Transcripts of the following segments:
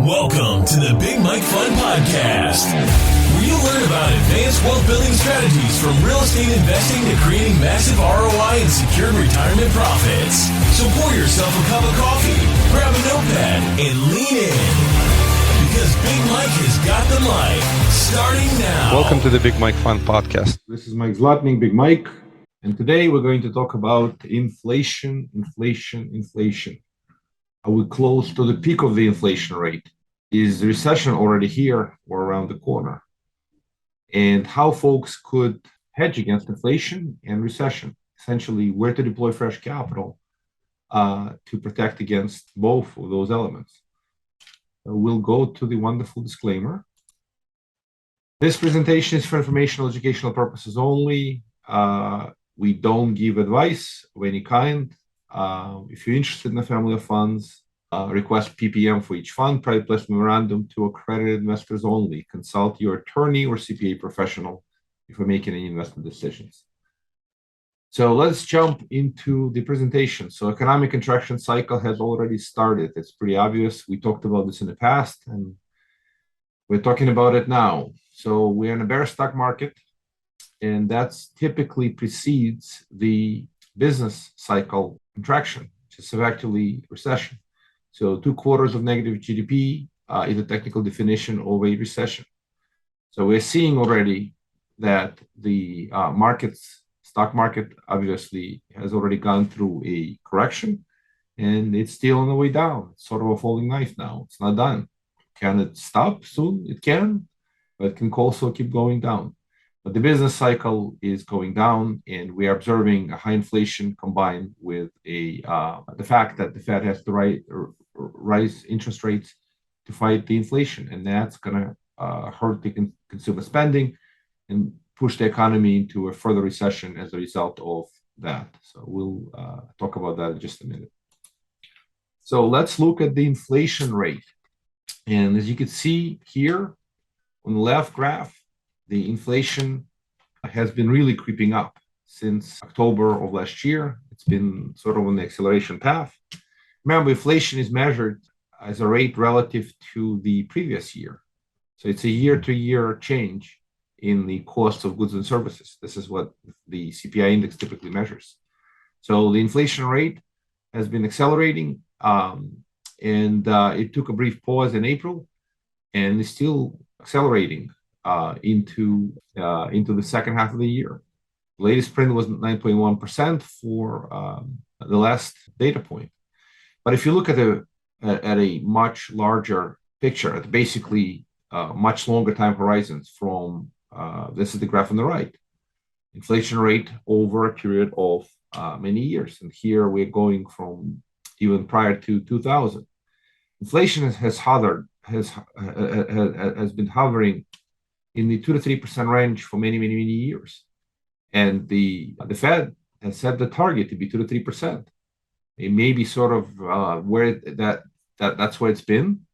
Welcome to the Big Mike Fund Podcast, where you'll learn about advanced wealth building strategies from real estate investing to creating massive ROI and secured retirement profits. So pour yourself a cup of coffee, grab a notepad, and lean in. Because Big Mike has got the mic, starting now. Welcome to the Big Mike Fund Podcast. This is Mike Zlotnik, Big Mike, and today we're going to talk about inflation. Are we close to the peak of the inflation rate? Is the recession already here or around the corner? And how folks could hedge against inflation and recession, essentially where to deploy fresh capital to protect against both of those elements. We'll go to the wonderful disclaimer. This presentation is for informational, educational purposes only. We don't give advice of any kind. If you're interested in a family of funds, request PPM for each fund, private placement memorandum to accredited investors only. Consult your attorney or CPA professional before making any investment decisions. So let's jump into the presentation. So economic contraction cycle has already started. It's pretty obvious. We talked about this in the past, and we're talking about it now. So we're in a bear stock market, and that's typically precedes the business cycle contraction, which is effectively recession. So 2 quarters of negative GDP is a technical definition of a recession. So we're seeing already that the stock market obviously has already gone through a correction, and it's still on the way down. It's sort of a falling knife now. It's not done. Can it stop soon? It can, but it can also keep going down. But the business cycle is going down, and we are observing a high inflation combined with the fact that the Fed has to raise interest rates to fight the inflation, and that's going to hurt the consumer spending and push the economy into a further recession as a result of that. So we'll talk about that in just a minute. So let's look at the inflation rate. And as you can see here on the left graph, the inflation has been really creeping up since October of last year. It's been sort of on the acceleration path. Remember, inflation is measured as a rate relative to the previous year. So it's a year-to-year change in the cost of goods and services. This is what the CPI index typically measures. So the inflation rate has been accelerating, and it took a brief pause in April, and is still accelerating into the second half of the year. The latest print was 9.1% for the last data point. But if you look at a much larger picture, at basically much longer time horizons from this is the graph on the right, inflation rate over a period of many years. And here we're going from even prior to 2000. Inflation has been hovering in the 2 to 3% range for many years. And the Fed has set the target to be 2 to 3%. It may be sort of where that's where it's been,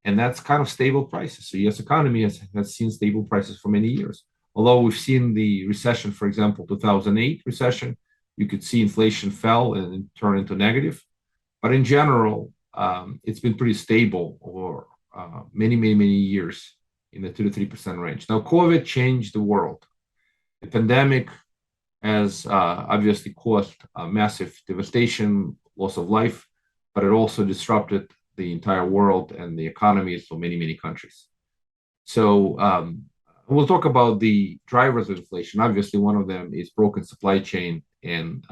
and that's kind of stable prices. So U.S. economy has seen stable prices for many years. Although we've seen the recession, for example, 2008 recession, you could see inflation fell and turn into negative. But in general, it's been pretty stable over many years in the 2 to 3% range. Now, COVID changed the world. The pandemic has obviously caused massive devastation, loss of life, but it also disrupted the entire world and the economies of many countries. So we'll talk about the drivers of inflation. Obviously, one of them is broken supply chain and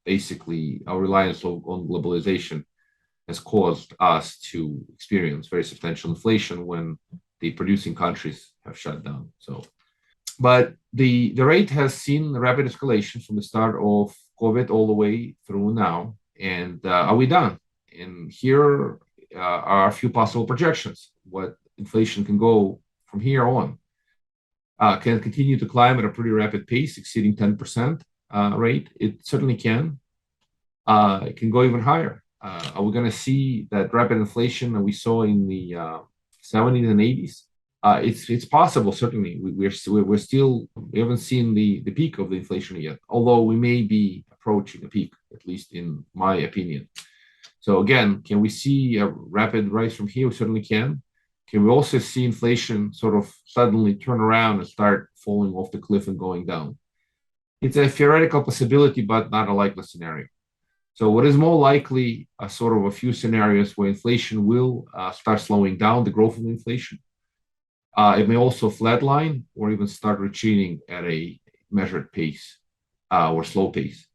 basically our reliance on globalization has caused us to experience very substantial inflation when the producing countries have shut down. But the rate has seen rapid escalation from the start of COVID all the way through now. And are we done? And here are a few possible projections. What inflation can go from here on. Can it continue to climb at a pretty rapid pace, exceeding 10% rate? It certainly can. It can go even higher. Are we going to see that rapid inflation that we saw in the 70s and 80s? It's possible, certainly. We haven't seen the peak of the inflation yet, although we may be approaching a peak, at least in my opinion. So again, can we see a rapid rise from here? We certainly can. Can we also see inflation sort of suddenly turn around and start falling off the cliff and going down? It's a theoretical possibility, but not a likely scenario. So what is more likely are sort of a few scenarios where inflation will start slowing down, the growth of inflation. It may also flatline or even start retreating at a measured pace or slow pace.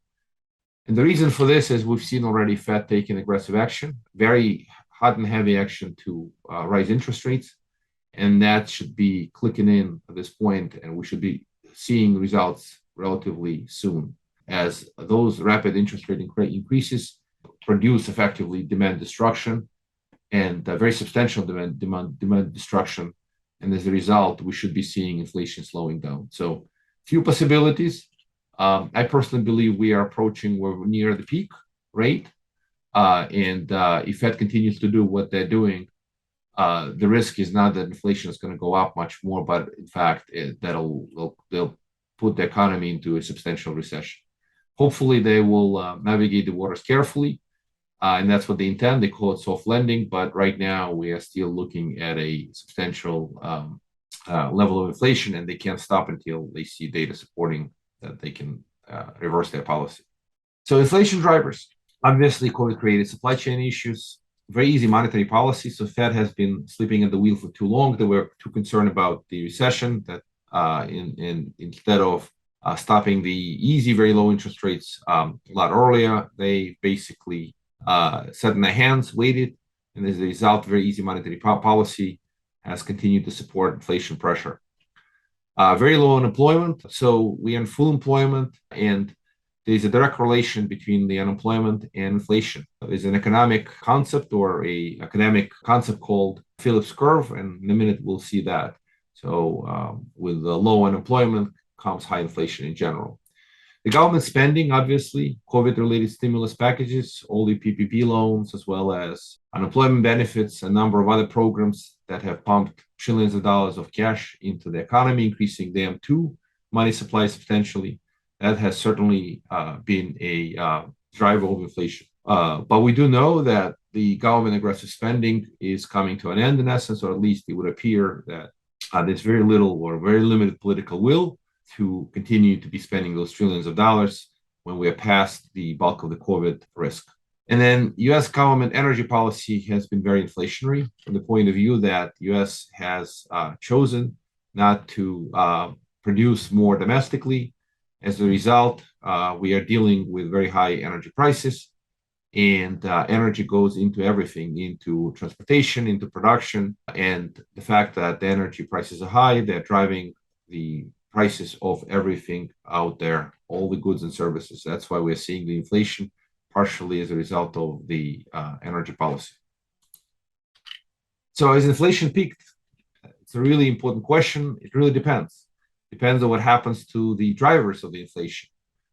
And the reason for this is we've seen already Fed taking aggressive action, very hot and heavy action to raise interest rates. And that should be clicking in at this point, and we should be seeing results relatively soon as those rapid interest rate increases produce effectively demand destruction and very substantial demand destruction. And as a result, we should be seeing inflation slowing down. So few possibilities. I personally believe we are approaching where we're near the peak rate. And if Fed continues to do what they're doing, the risk is not that inflation is going to go up much more, but in fact, they'll put the economy into a substantial recession. Hopefully, they will navigate the waters carefully, and that's what they intend. They call it soft landing, but right now we are still looking at a substantial level of inflation, and they can't stop until they see data supporting that they can reverse their policy. So inflation drivers, obviously COVID created supply chain issues, very easy monetary policy. So Fed has been sleeping at the wheel for too long. They were too concerned about the recession that instead of stopping the easy, very low interest rates a lot earlier, they basically sat in their hands, waited, and as a result, very easy monetary policy has continued to support inflation pressure. Very low unemployment, so we are in full employment, and there's a direct correlation between the unemployment and inflation. There's an economic concept or a academic concept called Phillips curve, and in a minute we'll see that. So with the low unemployment comes high inflation in general. The government spending, obviously, COVID-related stimulus packages, all the PPP loans, as well as unemployment benefits, a number of other programs that have pumped trillions of dollars of cash into the economy, increasing the M2 money supply substantially. That has certainly been a driver of inflation. But we do know that the government aggressive spending is coming to an end in essence, or at least it would appear that there's very little or very limited political will to continue to be spending those trillions of dollars when we are past the bulk of the COVID risk. And then US government energy policy has been very inflationary from the point of view that US has chosen not to produce more domestically. As a result, we are dealing with very high energy prices, and energy goes into everything, into transportation, into production. And the fact that the energy prices are high, they're driving the prices of everything out there, all the goods and services. That's why we're seeing the inflation partially as a result of the energy policy. So has inflation peaked? It's a really important question. It really depends. Depends on what happens to the drivers of the inflation.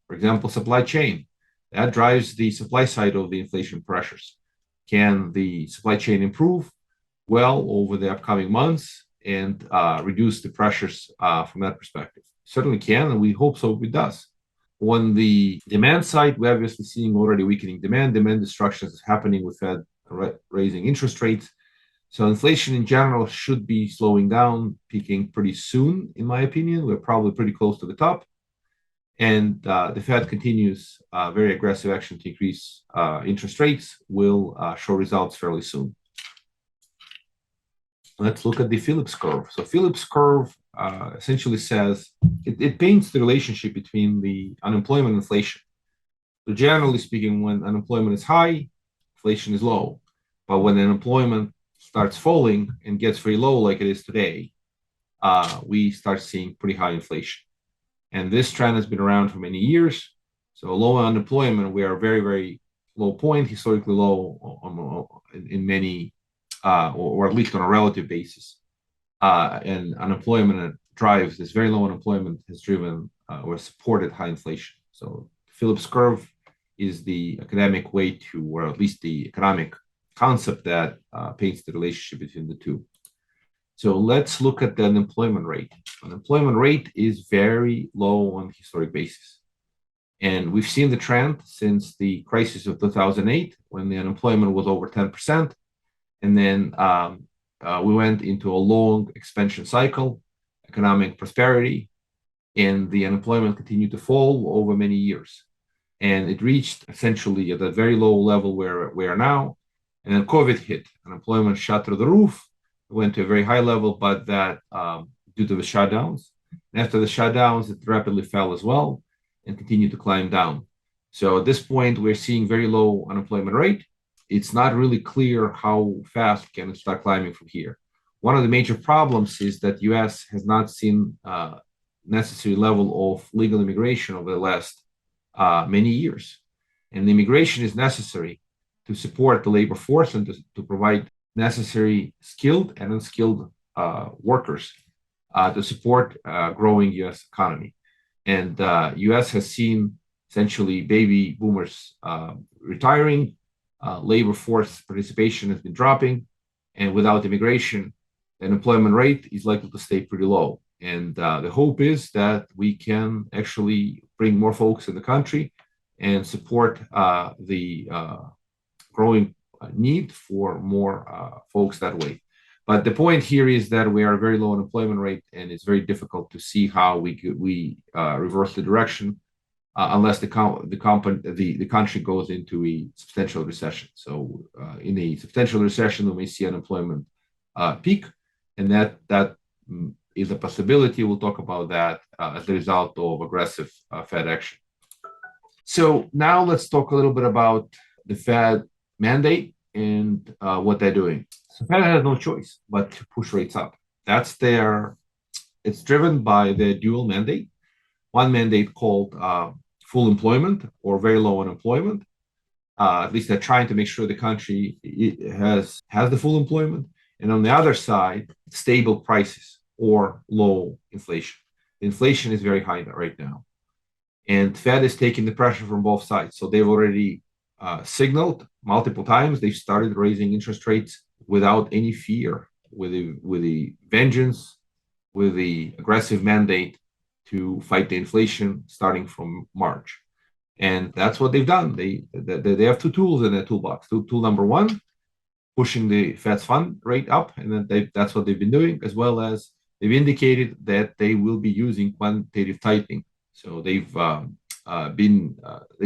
For example, supply chain. That drives the supply side of the inflation pressures. Can the supply chain improve? Well, over the upcoming months and reduce the pressures from that perspective? Certainly can, and we hope so it does. On the demand side, we're obviously seeing already weakening demand. Demand destruction is happening with Fed raising interest rates. So inflation in general should be slowing down, peaking pretty soon, in my opinion. We're probably pretty close to the top. And the Fed continues very aggressive action to increase interest rates, will show results fairly soon. Let's look at the Phillips curve. So Phillips curve essentially says, it paints the relationship between the unemployment and inflation. So generally speaking, when unemployment is high, inflation is low. But when unemployment starts falling and gets very low like it is today, we start seeing pretty high inflation. And this trend has been around for many years. So low unemployment, we are very, very low point, historically low in many, or at least on a relative basis. And unemployment drives, this very low unemployment has driven or supported high inflation. So Phillips curve is the academic way to, or at least the economic concept that paints the relationship between the two. So let's look at the unemployment rate. Unemployment rate is very low on a historic basis. And we've seen the trend since the crisis of 2008, when the unemployment was over 10%. And then we went into a long expansion cycle, economic prosperity, and the unemployment continued to fall over many years. And it reached essentially at a very low level where we are now. And then COVID hit, unemployment shot through the roof, went to a very high level, but that due to the shutdowns. And after the shutdowns, it rapidly fell as well and continued to climb down. So at this point, we're seeing very low unemployment rate. It's not really clear how fast can it start climbing from here. One of the major problems is that U.S. has not seen necessary level of legal immigration over the last many years. And the immigration is necessary to support the labor force and to provide necessary skilled and unskilled workers to support growing U.S. economy. And U.S. has seen essentially baby boomers retiring, labor force participation has been dropping, and without immigration, the unemployment rate is likely to stay pretty low. And the hope is that we can actually bring more folks in the country and support the growing need for more folks that way. But the point here is that we are a very low unemployment rate, and it's very difficult to see how we reverse the direction unless the country goes into a substantial recession. So in a substantial recession, we may see unemployment peak, and that is a possibility. We'll talk about that as a result of aggressive Fed action. So now let's talk a little bit about the Fed mandate and what they're doing. So Fed has no choice but to push rates up. It's driven by the dual mandate. One mandate called full employment or very low unemployment. At least they're trying to make sure the country has the full employment. And on the other side, stable prices or low inflation. Inflation is very high right now. And Fed is taking the pressure from both sides. So they've already signaled multiple times they've started raising interest rates without any fear, with the vengeance, with the aggressive mandate to fight the inflation starting from March. And that's what they've done. They have two tools in their toolbox. Tool number one, pushing the Fed's fund rate up, and then that's what they've been doing, as well as they've indicated that they will be using quantitative tightening. So they've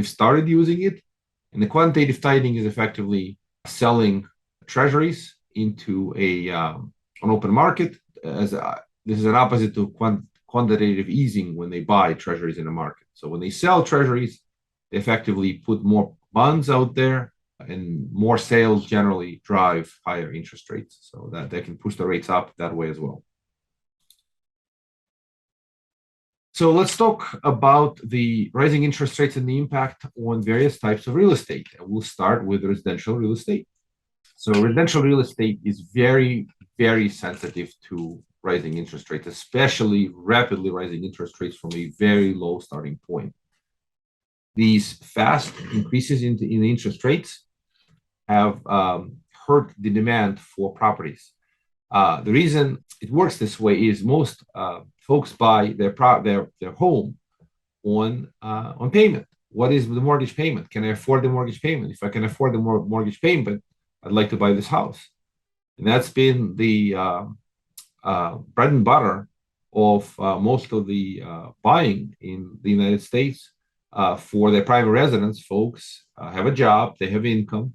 started using it, and the quantitative tightening is effectively selling treasuries into an open market. This is an opposite to quantitative easing when they buy treasuries in the market. So when they sell treasuries, they effectively put more bonds out there, and more sales generally drive higher interest rates, so that they can push the rates up that way as well. So let's talk about the rising interest rates and the impact on various types of real estate. And we'll start with residential real estate. So residential real estate is very, very sensitive to rising interest rates, especially rapidly rising interest rates from a very low starting point. These fast increases in interest rates have hurt the demand for properties. The reason it works this way is most folks buy their home on payment. What is the mortgage payment? Can I afford the mortgage payment? If I can afford the mortgage payment, I'd like to buy this house. And that's been the bread and butter of most of the buying in the United States for their primary residence. Folks have a job, they have income,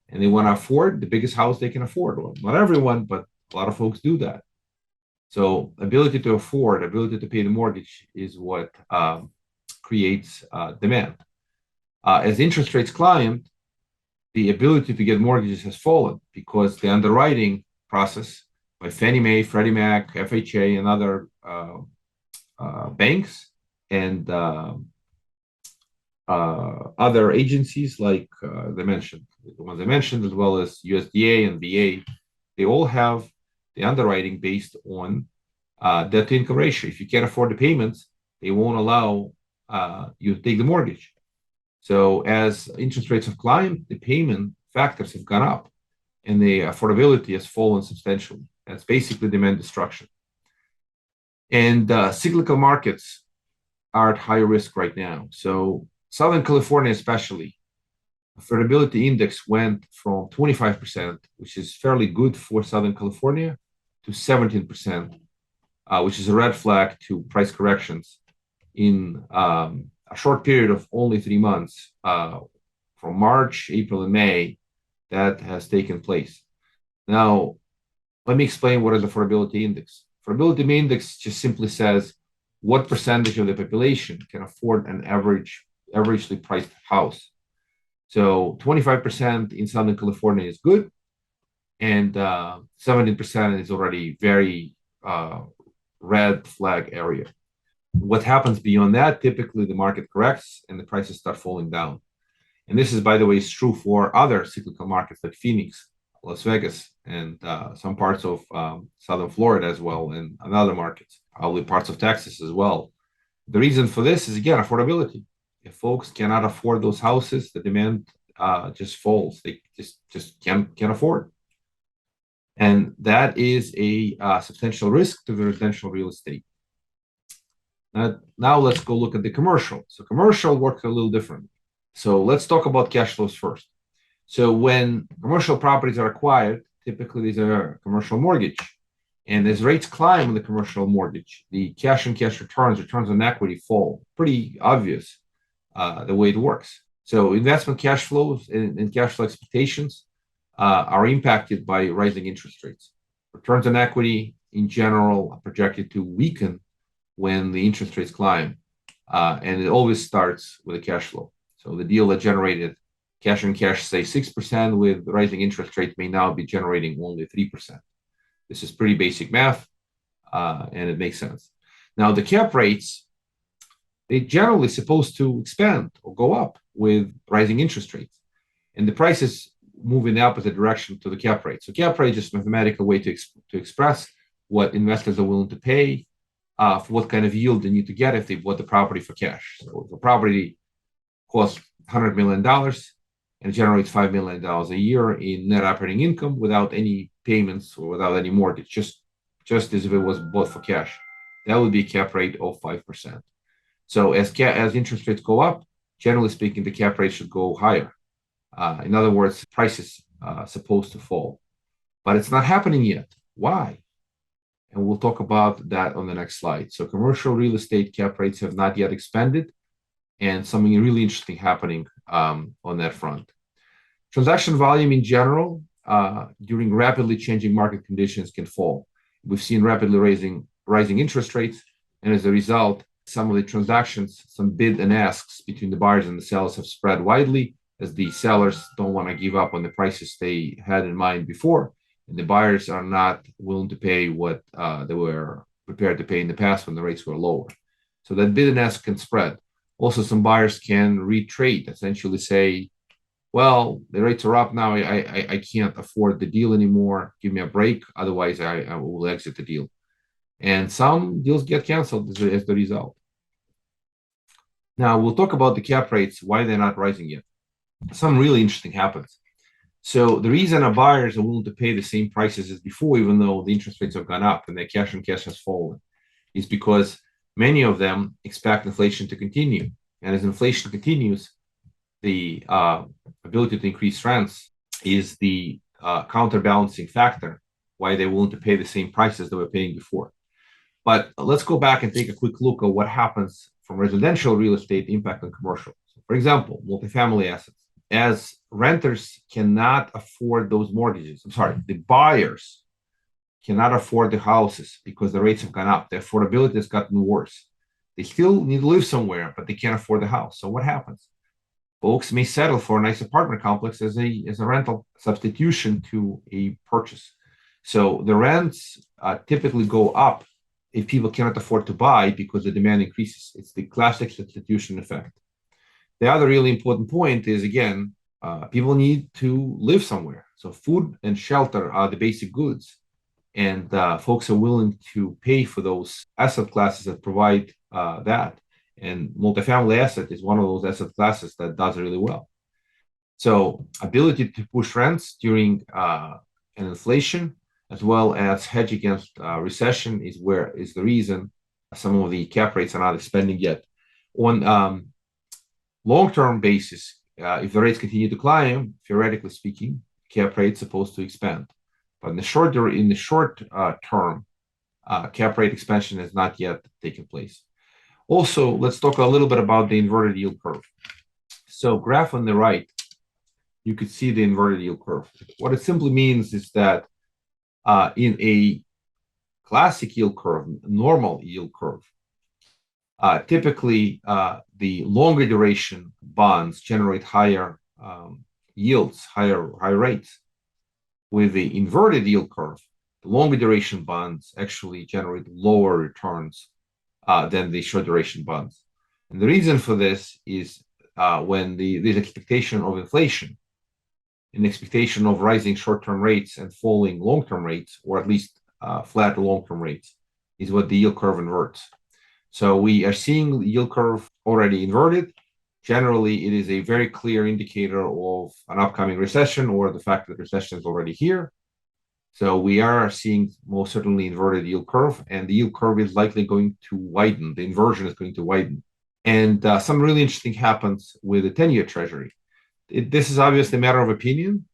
and they want to afford the biggest house they can afford. Well, not everyone, but a lot of folks do that. So ability to afford, ability to pay the mortgage is what creates demand. As interest rates climb, the ability to get mortgages has fallen because the underwriting process by Fannie Mae, Freddie Mac, FHA, and other banks and other agencies like the ones I mentioned, as well as USDA and VA, they all have the underwriting based on debt to income ratio. If you can't afford the payments, they won't allow you to take the mortgage. So as interest rates have climbed, the payment factors have gone up, and the affordability has fallen substantially. That's basically demand destruction. And cyclical markets are at higher risk right now. So Southern California, especially, affordability index went from 25%, which is fairly good for Southern California, to 17%, which is a red flag to price corrections in a short period of only 3 months, from March, April, and May, that has taken place. Now, let me explain what is affordability index. Affordability index just simply says what percentage of the population can afford an averagely priced house. So 25% in Southern California is good, and 17% is already very red flag area. What happens beyond that? Typically, the market corrects and the prices start falling down. And this is, by the way, is true for other cyclical markets like Phoenix, Las Vegas, and some parts of Southern Florida as well, and other markets, probably parts of Texas as well. The reason for this is, again, affordability. If folks cannot afford those houses, the demand just falls. They just can't afford. And that is a substantial risk to the residential real estate. Now let's go look at the commercial. So commercial works a little different. So let's talk about cash flows first. So when commercial properties are acquired, typically these are a commercial mortgage. And as rates climb on the commercial mortgage, the cash on cash returns on equity fall. Pretty obvious the way it works. So investment cash flows and cash flow expectations are impacted by rising interest rates. Returns on equity in general are projected to weaken when the interest rates climb. And it always starts with a cash flow. So the deal that generated cash on cash, say 6% with rising interest rate may now be generating only 3%. This is pretty basic math, and it makes sense. Now, the cap rates, they generally supposed to expand or go up with rising interest rates. And the prices move in the opposite direction to the cap rate. So cap rate is just a mathematical way to express what investors are willing to pay for what kind of yield they need to get if they bought the property for cash. So if a property costs $100 million and generates $5 million a year in net operating income without any payments or without any mortgage, just as if it was bought for cash, that would be a cap rate of 5%. So as interest rates go up, generally speaking, the cap rate should go higher. In other words, prices are supposed to fall. But it's not happening yet. Why? And we'll talk about that on the next slide. So commercial real estate cap rates have not yet expanded, and something really interesting happening on that front. Transaction volume in general during rapidly changing market conditions can fall. We've seen rapidly rising interest rates, and as a result, some of the transactions, some bid and asks between the buyers and the sellers have spread widely, as the sellers don't want to give up on the prices they had in mind before, and the buyers are not willing to pay what they were prepared to pay in the past when the rates were lower. So that bid and ask can spread. Also, some buyers can retrade, essentially say, well, the rates are up now, I can't afford the deal anymore, give me a break, otherwise I will exit the deal. And some deals get canceled as the result. Now, we'll talk about the cap rates, why they're not rising yet. Something really interesting happens. So the reason our buyers are willing to pay the same prices as before, even though the interest rates have gone up and their cash on cash has fallen, is because many of them expect inflation to continue. And as inflation continues, the ability to increase rents is the counterbalancing factor why they're willing to pay the same prices they were paying before. But let's go back and take a quick look at what happens from residential real estate impact on commercial. So for example, multifamily assets. As renters cannot afford those mortgages, the buyers cannot afford the houses because the rates have gone up. The affordability has gotten worse. They still need to live somewhere, but they can't afford the house. So what happens? Folks may settle for a nice apartment complex as a rental substitution to a purchase. So the rents typically go up if people cannot afford to buy because the demand increases. It's the classic substitution effect. The other really important point is, again, people need to live somewhere. So food and shelter are the basic goods. And folks are willing to pay for those asset classes that provide that. And multifamily asset is one of those asset classes that does really well. So ability to push rents during an inflation, as well as hedge against recession, is the reason some of the cap rates are not expanding yet. long-term basis, if the rates continue to climb, theoretically speaking, cap rate's supposed to expand. But in the short term, cap rate expansion has not yet taken place. Also, let's talk a little bit about the inverted yield curve. So, graph on the right, you could see the inverted yield curve. What it simply means is that in a classic yield curve, normal yield curve, typically the longer duration bonds generate higher yields, higher rates. With the inverted yield curve, the longer duration bonds actually generate lower returns than the short duration bonds. And the reason for this is when there's expectation of inflation, an expectation of rising short-term rates and falling long-term rates, or at least flat long-term rates, is what the yield curve inverts. So we are seeing the yield curve already inverted. Generally, it is a very clear indicator of an upcoming recession or the fact that recession is already here. So we are seeing most certainly inverted yield curve, and the yield curve is likely going to widen. The inversion is going to widen. And some really interesting happens with the 10-year treasury. This is obviously a matter of opinion.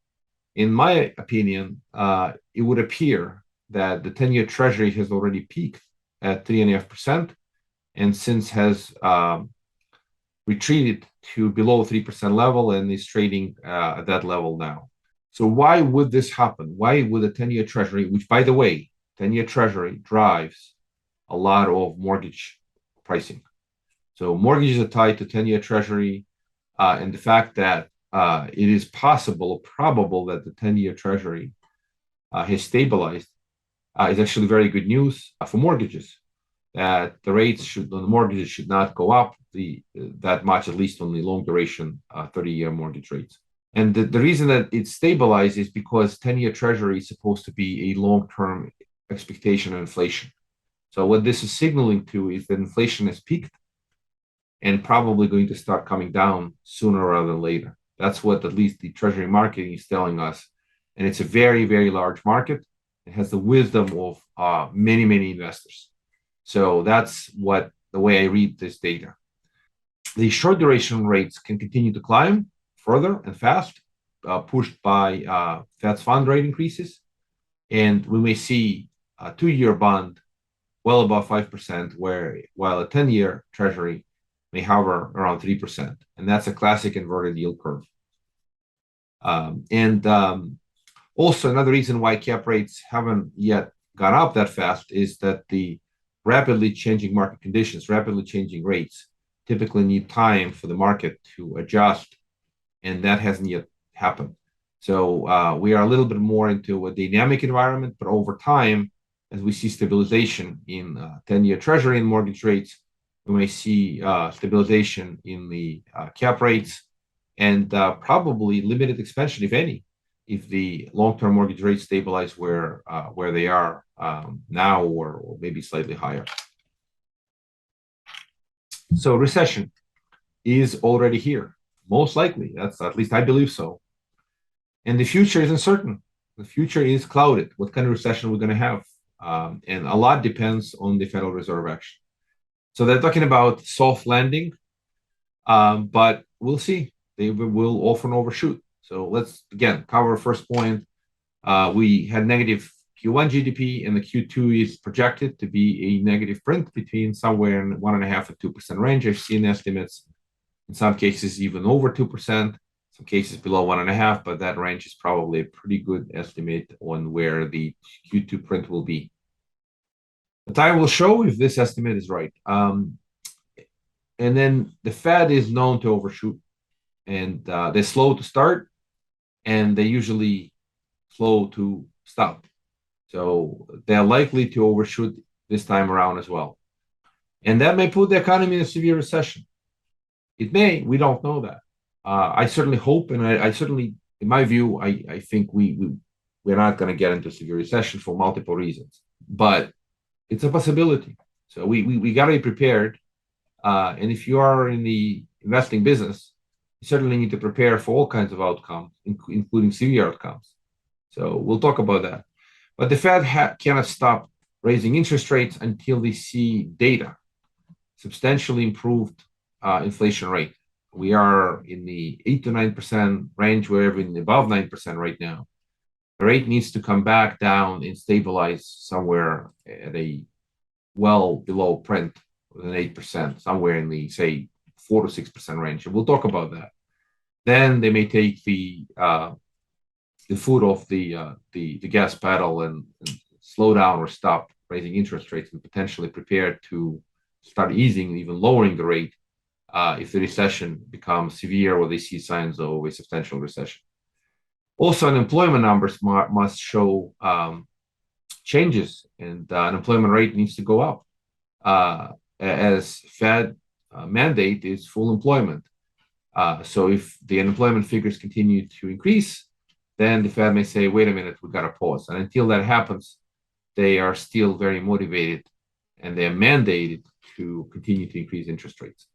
In my opinion, it would appear that the 10-year treasury has already peaked at 3.5%, and since has retreated to below 3% level and is trading at that level now. So why would this happen? Why would the 10-year treasury, which by the way, 10-year treasury drives a lot of mortgage pricing. So mortgages are tied to 10-year treasury, and the fact that it is possible, probable that the 10-year treasury has stabilized is actually very good news for mortgages. That the rates on the mortgages should not go up that much, at least on the long duration 30-year mortgage rates. And the reason that it stabilized is because 10-year treasury is supposed to be a long-term expectation of inflation. So what this is signaling to is that inflation has peaked and probably going to start coming down sooner rather than later. That's what at least the treasury marketing is telling us. And it's a very, very large market. It has the wisdom of many, many investors. So that's the way I read this data. The short duration rates can continue to climb further and fast, pushed by Fed's fund rate increases. And we may see a 2-year bond well above 5%, while a 10-year treasury may hover around 3%. And that's a classic inverted yield curve. Also, another reason why cap rates haven't yet gone up that fast is that the rapidly changing market conditions, rapidly changing rates, typically need time for the market to adjust, and that hasn't yet happened. So we are a little bit more into a dynamic environment, but over time, as we see stabilization in 10-year treasury and mortgage rates, we may see stabilization in the cap rates and probably limited expansion, if any, if the long-term mortgage rates stabilize where they are now or maybe slightly higher. So recession is already here, most likely. That's at least I believe so. And the future is uncertain. The future is clouded. What kind of recession we're going to have? And a lot depends on the Federal Reserve action. So they're talking about soft landing, but we'll see. They will often overshoot. So let's, again, cover first point. We had negative Q1 GDP, and the Q2 is projected to be a negative print between somewhere in 1.5% and 2% range. I've seen estimates, in some cases, even over 2%, some cases below 1.5%, but that range is probably a pretty good estimate on where the Q2 print will be. The time will show if this estimate is right. And then the Fed is known to overshoot, and they're slow to start, and they usually slow to stop. So they're likely to overshoot this time around as well. And that may put the economy in a severe recession. It may, we don't know that. I certainly hope, and I certainly, in my view, I think we're not going to get into severe recession for multiple reasons. But it's a possibility. So we got to be prepared. And if you are in the investing business, you certainly need to prepare for all kinds of outcomes, including severe outcomes. So we'll talk about that. But the Fed cannot stop raising interest rates until they see data, substantially improved inflation rate We are in the 8 to 9% range. We're even above 9% right now. The rate needs to come back down and stabilize somewhere at a well below print with an 8%, somewhere in the, say, 4 to 6% range. And we'll talk about that. Then they may take the foot off the gas pedal and slow down or stop raising interest rates and potentially prepare to start easing, even lowering the rate if the recession becomes severe or they see signs of a substantial recession. Also, unemployment numbers must show changes, and unemployment rate needs to go up as Fed mandate is full employment. So if the unemployment figures continue to increase, then the Fed may say, wait a minute, we got to pause. And until that happens, they are still very motivated and they are mandated to continue to increase interest rates.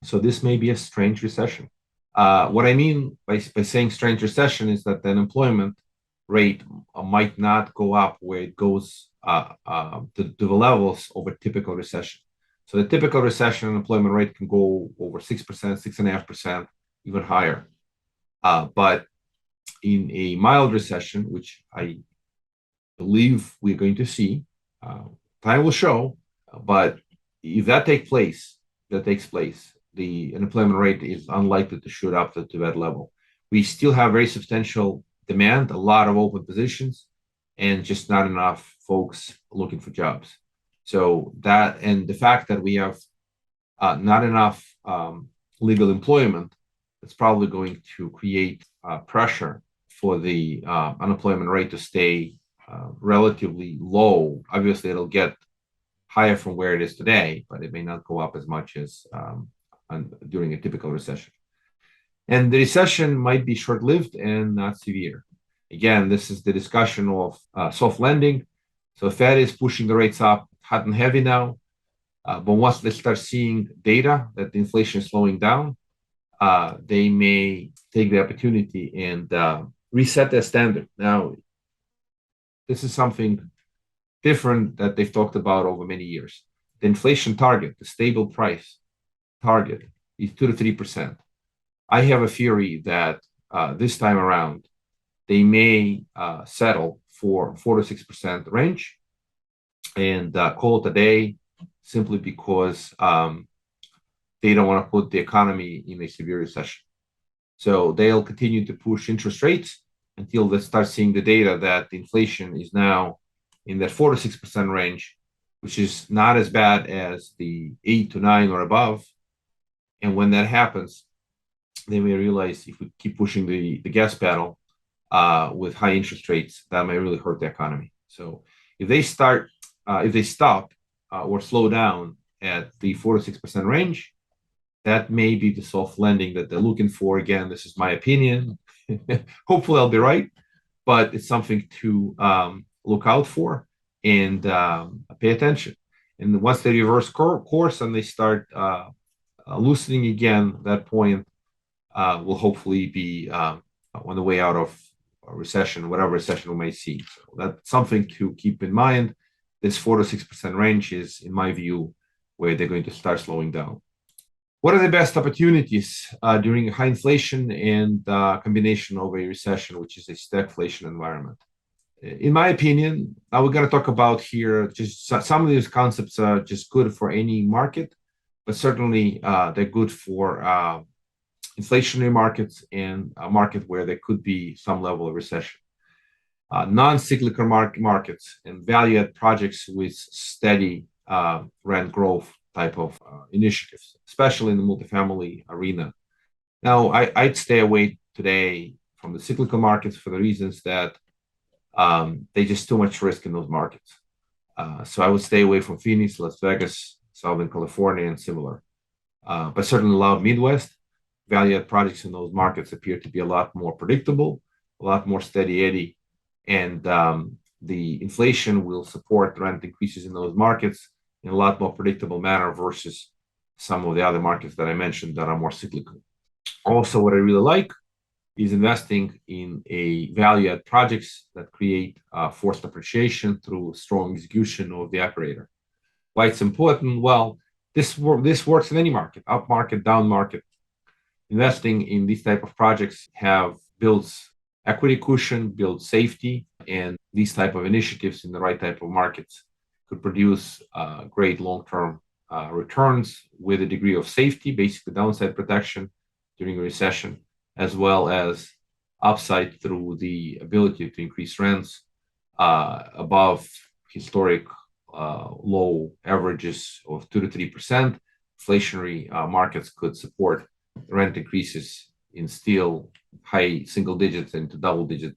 So this may be a strange recession. What I mean by saying strange recession is that the unemployment rate might not go up where it goes to the levels of a typical recession. So the typical recession unemployment rate can go over 6%, 6.5%, even higher. But in a mild recession, which I believe we're going to see, time will show. But if that takes place, the unemployment rate is unlikely to shoot up to that level. We still have very substantial demand, a lot of open positions, and just not enough folks looking for jobs. So that, and the fact that we have not enough legal employment, it's probably going to create pressure for the unemployment rate to stay relatively low. Obviously, it'll get higher from where it is today, but it may not go up as much as during a typical recession. And the recession might be short-lived and not severe. Again, this is the discussion of soft landing. So Fed is pushing the rates up hot and heavy now. But once they start seeing data that the inflation is slowing down, they may take the opportunity and reset their standard. Now, this is something different that they've talked about over many years. The inflation target, the stable price target, is 2 to 3%. I have a theory that this time around, they may settle for 4 to 6% range and call it a day simply because they don't want to put the economy in a severe recession. So they'll continue to push interest rates until they start seeing the data that the inflation is now in that 4 to 6% range, which is not as bad as the 8 to 9 or above. And when that happens, they may realize if we keep pushing the gas pedal with high interest rates, that may really hurt the economy. So if they stop or slow down at the 4 to 6% range, that may be the soft landing that they're looking for. Again, this is my opinion. Hopefully I'll be right, but it's something to look out for and pay attention. And once they reverse course and they start loosening again, that point will hopefully be on the way out of a recession, whatever recession we may see. So that's something to keep in mind. This 4 to 6% range is, in my view, where they're going to start slowing down. What are the best opportunities during high inflation and combination of a recession, which is a stagflation environment? In my opinion, we're going to talk about here just some of these concepts are just good for any market, but certainly they're good for inflationary markets and a market where there could be some level of recession. Non-cyclical markets and value-add projects with steady rent growth type of initiatives, especially in the multifamily arena. Now, I'd stay away today from the cyclical markets for the reasons that there's just too much risk in those markets. So I would stay away from Phoenix, Las Vegas, Southern California, and similar. But certainly a lot of Midwest value-add projects in those markets appear to be a lot more predictable, a lot more steady eddy, and the inflation will support rent increases in those markets in a lot more predictable manner versus some of the other markets that I mentioned that are more cyclical. Also, what I really like is investing in a value-add projects that create forced appreciation through strong execution of the operator. Why it's important? Well, This works in any market, up market, down market. Investing in these type of projects have builds equity cushion, builds safety, and these type of initiatives in the right type of markets could produce great long-term returns with a degree of safety, basically downside protection during a recession, as well as upside through the ability to increase rents above historic low averages of 2 to 3%. Inflationary markets could support rent increases in still high single digits into double digit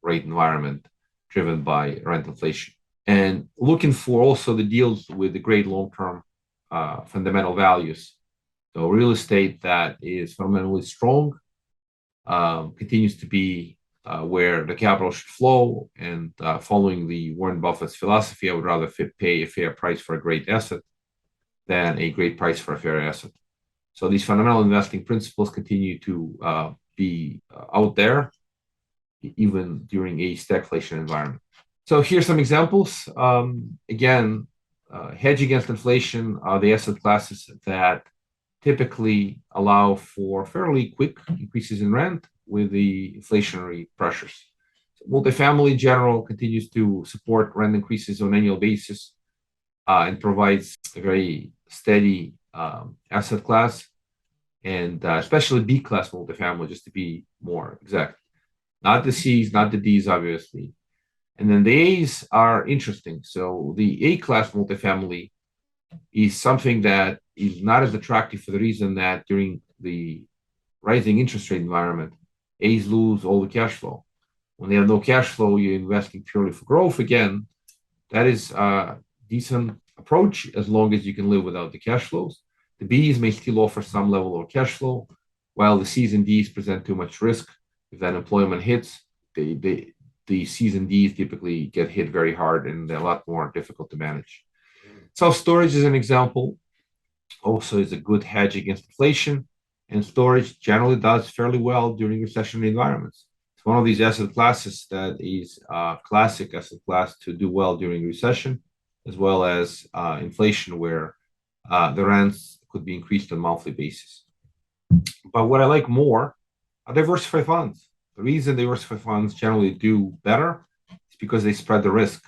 rate environment driven by rent inflation. And looking for also the deals with the great long-term fundamental values. So real estate that is fundamentally strong continues to be where the capital should flow. And following the Warren Buffett's philosophy, I would rather pay a fair price for a great asset than a great price for a fair asset. So these fundamental investing principles continue to be out there, even during a stagflation environment. So here's some examples. Again, hedge against inflation are the asset classes that typically allow for fairly quick increases in rent with the inflationary pressures. So multifamily in general continues to support rent increases on an annual basis and provides a very steady asset class, and especially B class multifamily, just to be more exact. Not the C's, not the D's, obviously. And then the A's are interesting. So the A class multifamily is something that is not as attractive for the reason that during the rising interest rate environment, A's lose all the cash flow. When they have no cash flow, you're investing purely for growth. Again, that is a decent approach as long as you can live without the cash flows. The B's may still offer some level of cash flow, while the C's and D's present too much risk. If that employment hits, the C's and D's typically get hit very hard and they're a lot more difficult to manage. Self-storage is an example. Also is a good hedge against inflation, and storage generally does fairly well during recessionary environments. It's one of these asset classes that is a classic asset class to do well during recession, as well as inflation, where the rents could be increased on a monthly basis. But what I like more are diversified funds. The reason diversified funds generally do better is because they spread the risk.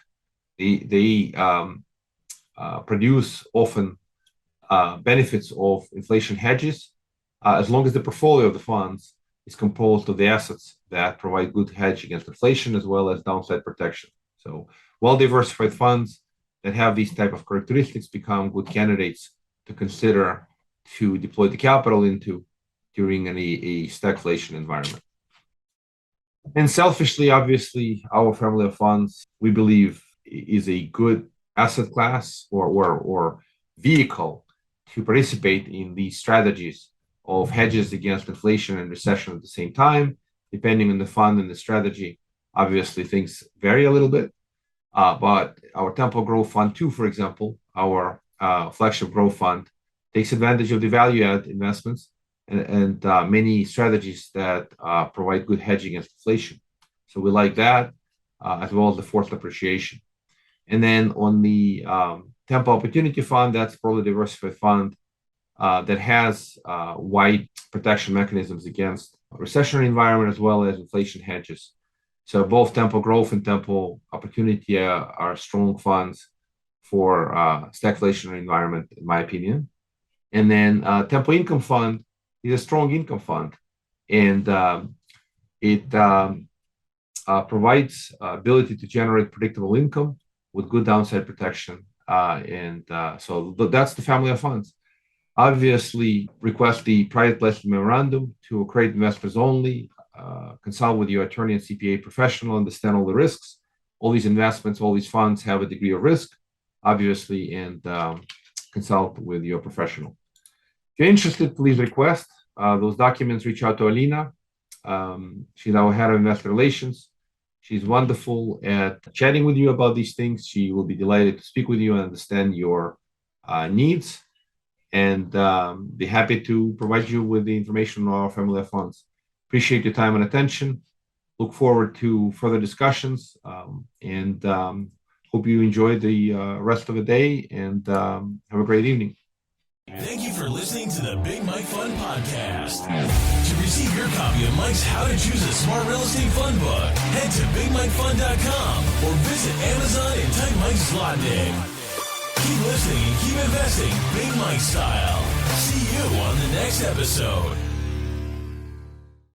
They produce often benefits of inflation hedges as long as the portfolio of the funds is composed of the assets that provide good hedge against inflation as well as downside protection. So well-diversified funds that have these type of characteristics become good candidates to consider to deploy the capital into during a stagflation environment. And selfishly, obviously, our family of funds, we believe, is a good asset class or vehicle to participate in these strategies of hedges against inflation and recession at the same time. Depending on the fund and the strategy, obviously things vary a little bit. But our Tempo Growth Fund 2, for example, our flagship growth fund, takes advantage of the value add investments and many strategies that provide good hedge against inflation. So we like that, as well as the forced appreciation. And then on the Tempo Opportunity Fund, that's probably a diversified fund that has wide protection mechanisms against a recessionary environment as well as inflation hedges. So both Tempo Growth and Tempo Opportunity are strong funds for stagflationary environment, in my opinion. And then Tempo Income Fund is a strong income fund, and it provides ability to generate predictable income with good downside protection. So that's the family of funds. Obviously, request the private placement memorandum to accredit investors only. Consult with your attorney and CPA professional, understand all the risks. All these investments, all these funds have a degree of risk, obviously, and consult with your professional. If you're interested, please request those documents. Reach out to Alina. She's our head of investor relations. She's wonderful at chatting with you about these things. She will be delighted to speak with you and understand your needs, and be happy to provide you with the information on our family of funds. Appreciate your time and attention. Look forward to further discussions, and hope you enjoy the rest of the day, and have a great evening. Thank you for listening to the Big Mike Fund Podcast. To receive your copy of Mike's How to Choose a Smart Real Estate Fund book, head to bigmikefund.com or visit Amazon and type Mike Zlotnik. Keep listening and keep investing Big Mike style. See you on the next episode.